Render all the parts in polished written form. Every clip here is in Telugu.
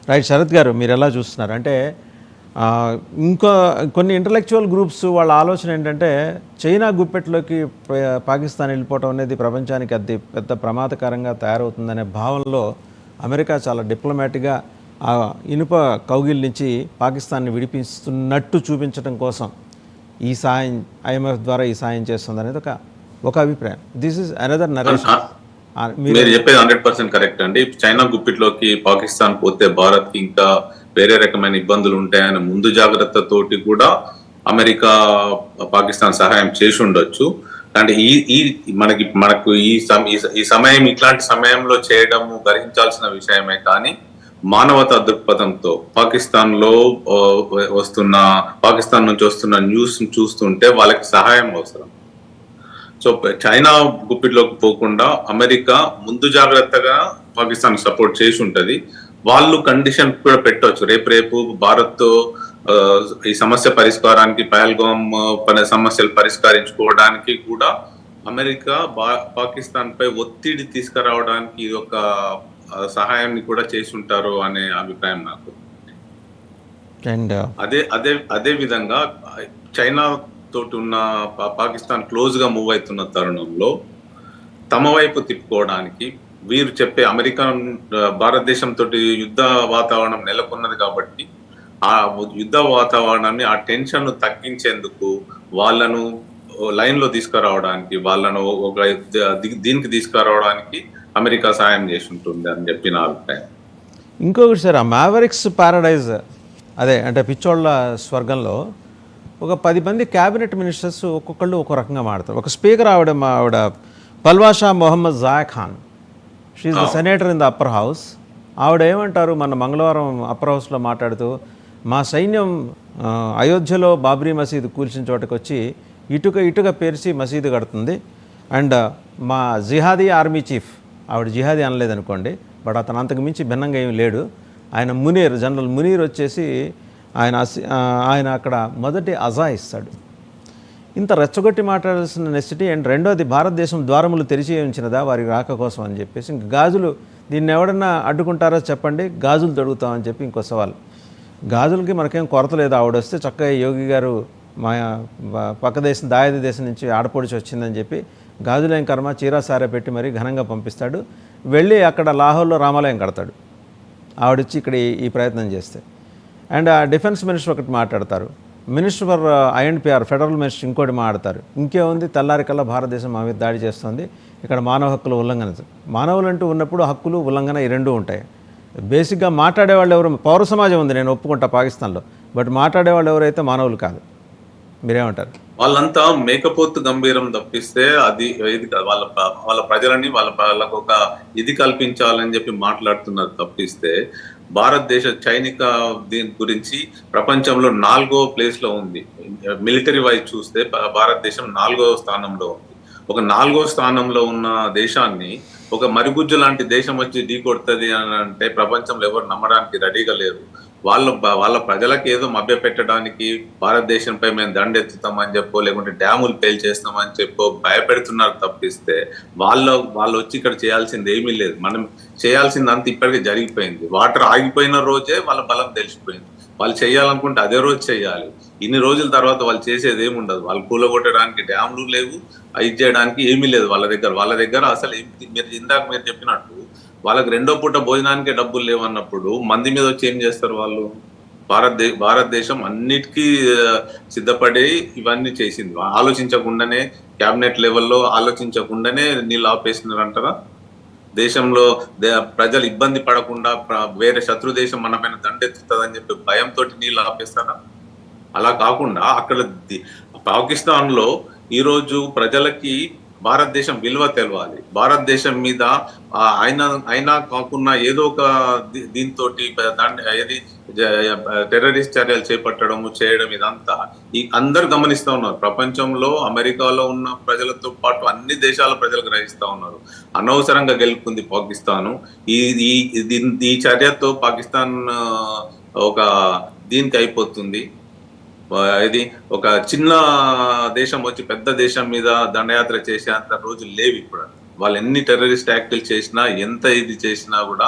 రైట్. శరత్ గారు మీరు ఎలా చూస్తున్నారు? అంటే ఇంకో కొన్ని ఇంటలెక్చువల్ గ్రూప్స్ వాళ్ళ ఆలోచన ఏంటంటే చైనా గుప్పెట్లోకి పాకిస్తాన్ వెళ్ళిపోవటం అనేది ప్రపంచానికి అది పెద్ద ప్రమాదకరంగా తయారవుతుందనే భావనలో అమెరికా చాలా డిప్లొమాటిక్గా ఆ ఇనుప కౌగిల్ నుంచి పాకిస్తాన్ని విడిపిస్తున్నట్టు చూపించడం కోసం ఈ సాయం ఐఎంఎఫ్ ద్వారా ఈ సాయం చేస్తుంది అనేది ఒక అభిప్రాయం. This is another narration. మీరు చెప్పేది 100% కరెక్ట్ అండి. చైనా గుప్పిట్లోకి పాకిస్తాన్ పోతే భారత్ కి ఇంకా వేరే రకమైన ఇబ్బందులు ఉంటాయని ముందు జాగ్రత్తతోటి కూడా అమెరికా పాకిస్తాన్ సహాయం చేసి ఉండొచ్చు. అంటే ఈ మనకు ఈ సమయం ఇట్లాంటి సమయంలో చేయడము గ్రహించాల్సిన విషయమే. కానీ మానవతా దృక్పథంతో పాకిస్తాన్ నుంచి వస్తున్న న్యూస్ చూస్తుంటే వాళ్ళకి సహాయం అవసరం. సో చైనా గుప్పిట్లోకి పోకుండా అమెరికా ముందు జాగ్రత్తగా పాకిస్తాన్ సపోర్ట్ చేసి ఉంటది. వాళ్ళు కండిషన్ కూడా పెట్టవచ్చు. రేపు భారత్ ఈ సమస్య పరిష్కారానికి, పహల్గామ్ సమస్యలు పరిష్కరించుకోవడానికి కూడా అమెరికా పాకిస్తాన్ పై ఒత్తిడి తీసుకురావడానికి ఇది ఒక సహాయాన్ని కూడా చేసి ఉంటారు అనే అభిప్రాయం నాకు. అండ్ అదే విధంగా చైనా తోటి ఉన్న పాకిస్తాన్ క్లోజ్ గా మూవ్ అవుతున్న తరుణంలో తమ వైపు తిప్పుకోవడానికి వీరు చెప్పే అమెరికా భారతదేశం తోటి యుద్ధ వాతావరణం నెలకొన్నది కాబట్టి ఆ యుద్ధ వాతావరణాన్ని, ఆ టెన్షన్ తగ్గించేందుకు వాళ్ళను లైన్ లో తీసుకురావడానికి, వాళ్ళను ఒక దీనికి తీసుకురావడానికి అమెరికా సాయం చేసి ఉంటుంది అని చెప్పి నా అభిప్రాయం. ఇంకొకటి సార్, ఆ మ్యావరిక్స్ ప్యారడైజ్ అదే అంటే పిచ్చోళ్ళ స్వర్గంలో ఒక 10 మంది క్యాబినెట్ మినిస్టర్స్ ఒక్కొక్కళ్ళు ఒక్కో రకంగా మాడతారు. ఒక స్పీకర్ ఆవిడ Palwasha Mohammad Zai Khan, she the senator in the upper house. ఆవిడ ఏమంటారు మన మంగళవారం అప్పర్ హౌస్లో మాట్లాడుతూ, మా సైన్యం అయోధ్యలో బాబ్రీ మసీదు కూల్చిన చోటకు వచ్చి ఇటుక పేర్చి మసీదు కడుతుంది. అండ్ మా జిహాదీ ఆర్మీ చీఫ్, ఆవిడ జిహాదీ అనలేదనుకోండి, బట్ అతను అంతకు మించి భిన్నంగా ఏమి లేడు, ఆయన మునీర్, జనరల్ మునీర్ వచ్చేసి ఆయన అక్కడ మొదటి అజా ఇస్తాడు. ఇంత రెచ్చగొట్టి మాట్లాడాల్సిన నెసిటీ. అండ్ రెండోది, భారతదేశం ద్వారములు తెరిచి ఉంచినదా వారి రాక కోసం అని చెప్పేసి, ఇంక గాజులు దీన్ని ఎవడన్నా అడ్డుకుంటారో చెప్పండి, గాజులు తొడుగుతామని చెప్పి ఇంకో సవాల్. గాజులకి మనకేం కొరత లేదు. ఆవిడొస్తే చక్కగా యోగి గారు మా పక్క దేశం దాయాది దేశం నుంచి ఆడపొడిచి వచ్చిందని చెప్పి గాజులేం కర్మ చీరా సారే పెట్టి మరీ ఘనంగా పంపిస్తాడు. వెళ్ళి అక్కడ లాహోర్లో రామాలయం కడతాడు ఆవిడొచ్చి ఇక్కడ ఈ ప్రయత్నం చేస్తే. అండ్ ఆ డిఫెన్స్ మినిస్టర్ ఒకటి మాట్లాడతారు, minister for I&PR federal minister ఇంకోటి మాట్లాడతారు. ఇంకేముంది, తెల్లారికల్లా భారతదేశం మా మీద దాడి చేస్తుంది, ఇక్కడ మానవ హక్కుల ఉల్లంఘన. మానవులు అంటూ ఉన్నప్పుడు హక్కులు ఉల్లంఘన ఈ రెండూ ఉంటాయి. బేసిక్గా మాట్లాడేవాళ్ళు ఎవరు, పౌర సమాజం ఉంది, నేను ఒప్పుకుంటా పాకిస్తాన్లో, బట్ మాట్లాడేవాళ్ళు ఎవరైతే మానవులు కాదు. మీరేమంటారు? వాళ్ళంతా మేకపోతు గంభీరం తప్పిస్తే అది ఇది వాళ్ళ ప్రజలని వాళ్ళకు ఒక ఇది కల్పించాలని చెప్పి మాట్లాడుతున్నారు తప్పిస్తే, భారతదేశ సైనిక దీని గురించి ప్రపంచంలో 4వ ప్లేస్ లో ఉంది. మిలిటరీ వైజ్ చూస్తే భారతదేశం 4వ స్థానంలో ఉంది. ఒక 4వ స్థానంలో ఉన్న దేశాన్ని ఒక మరుగుజ్జు లాంటి దేశం వచ్చి ఢీ కొడుతుంది అని అంటే ప్రపంచంలో ఎవరు నమ్మడానికి రెడీగా లేరు. వాళ్ళ ప్రజలకు ఏదో మభ్య పెట్టడానికి భారతదేశంపై మేము దండెత్తుతామని చెప్పో, లేకుంటే డ్యాములు పేల్చేస్తామని చెప్పో భయపెడుతున్నారు తప్పిస్తే వాళ్ళు వచ్చి ఇక్కడ చేయాల్సింది ఏమీ లేదు. మనం చేయాల్సింది అంత ఇప్పటికే జరిగిపోయింది. వాటర్ ఆగిపోయిన రోజే వాళ్ళ బలం తెలిసిపోయింది. వాళ్ళు చేయాలనుకుంటే అదే రోజు చేయాలి. ఇన్ని రోజుల తర్వాత వాళ్ళు చేసేది ఏమి ఉండదు. వాళ్ళు కూలగొట్టడానికి డ్యాములు లేవు, ఇది చేయడానికి ఏమీ లేదు వాళ్ళ దగ్గర అసలు ఇందాక మీరు చెప్పినట్టు వాళ్ళకి రెండో పూట భోజనానికి డబ్బులు లేవన్నప్పుడు మంది మీద వచ్చి ఏం చేస్తారు వాళ్ళు? భారతదేశం అన్నిటికీ సిద్ధపడి ఇవన్నీ చేసింది. ఆలోచించకుండానే, క్యాబినెట్ లెవెల్లో ఆలోచించకుండానే నీళ్ళు ఆపేసినారంటారా? దేశంలో ప్రజలు ఇబ్బంది పడకుండా వేరే శత్రు దేశం మన పైన దండెత్తుతుందని చెప్పి భయంతో నీళ్ళు ఆపేస్తారా? అలా కాకుండా అక్కడ పాకిస్తాన్ లో ఈరోజు ప్రజలకి భారతదేశం విలువ తెలవాలి. భారతదేశం మీద అయినా కాకుండా ఏదో ఒక దీంతో ఏది టెర్రరిస్ట్ చర్యలు చేయడం ఇదంతా అందరు గమనిస్తా ఉన్నారు. ప్రపంచంలో అమెరికాలో ఉన్న ప్రజలతో పాటు అన్ని దేశాల ప్రజలు గ్రహిస్తా ఉన్నారు. అనవసరంగా గెలుపుకుంది పాకిస్తాను. ఈ చర్యతో పాకిస్తాన్ ఒక దీనికి అయిపోతుంది. ఇది ఒక చిన్న దేశం వచ్చి పెద్ద దేశం మీద దండయాత్ర చేసేంత రోజులు లేవు ఇప్పుడు. వాళ్ళు ఎన్ని టెర్రరిస్ట్ యాక్టులు చేసినా, ఎంత ఇది చేసినా కూడా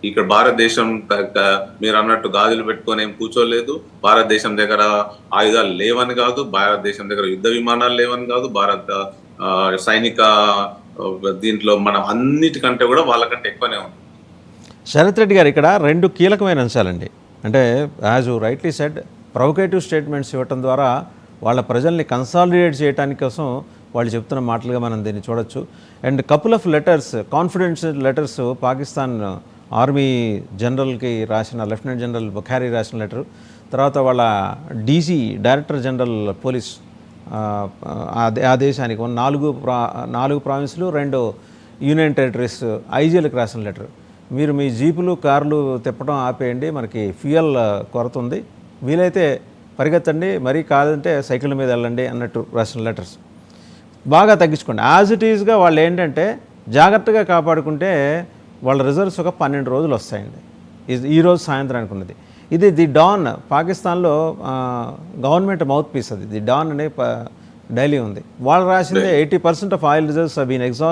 ఇక్కడ భారతదేశం మీరు అన్నట్టు గాజులు పెట్టుకొని ఏం కూర్చోలేదు. భారతదేశం దగ్గర ఆయుధాలు లేవని కాదు, భారతదేశం దగ్గర యుద్ధ విమానాలు లేవని కాదు, భారత సైనిక దీంట్లో మనం అన్నిటికంటే కూడా వాళ్ళకంటే ఎక్కువనే ఉంది. శరత్ రెడ్డి గారు, ఇక్కడ రెండు కీలకమైన అంశాలండి. అంటే as you rightly said, provocative statements ఇవ్వటం ద్వారా వాళ్ళ ప్రజల్ని కన్సాలిడేట్ చేయడానికి కోసం వాళ్ళు చెప్తున్న మాటలుగా మనం దీన్ని చూడొచ్చు. And couple of letters, confidential letters Pakistan army జనరల్కి రాసిన, లెఫ్టినెంట్ జనరల్ బుఖారీ రాసిన లెటరు, తర్వాత వాళ్ళ డీజీ డైరెక్టర్ జనరల్ పోలీస్ ఆ దేశానికి నాలుగు ప్రావిన్సులు, 2 యూనియన్ టెరిటరీస్ ఐజీలకు రాసిన లెటర్. మీరు మీ జీపులు కార్లు తిప్పడం ఆపేయండి, మనకి ఫ్యూయల్ కొరత ఉంది, వీలైతే పరిగెత్తండి, మరీ కాదంటే సైకిళ్ళ మీద వెళ్ళండి అన్నట్టు రాసిన లెటర్స్. బాగా తగ్గించుకోండి. యాజ్ ఇట్ ఈజ్గా వాళ్ళు ఏంటంటే జాగ్రత్తగా కాపాడుకుంటే వాళ్ళ రిజల్ట్స్ ఒక 12 రోజులు వస్తాయండి. ఈరోజు సాయంత్రానికి ఉన్నది. ఇది ది డాన్, పాకిస్తాన్లో గవర్నమెంట్ మౌత్ పీస్ అది, ది డాన్ అనే డైలీ ఉంది. వాళ్ళు రాసిందే 80% of oil reserves have been exhaust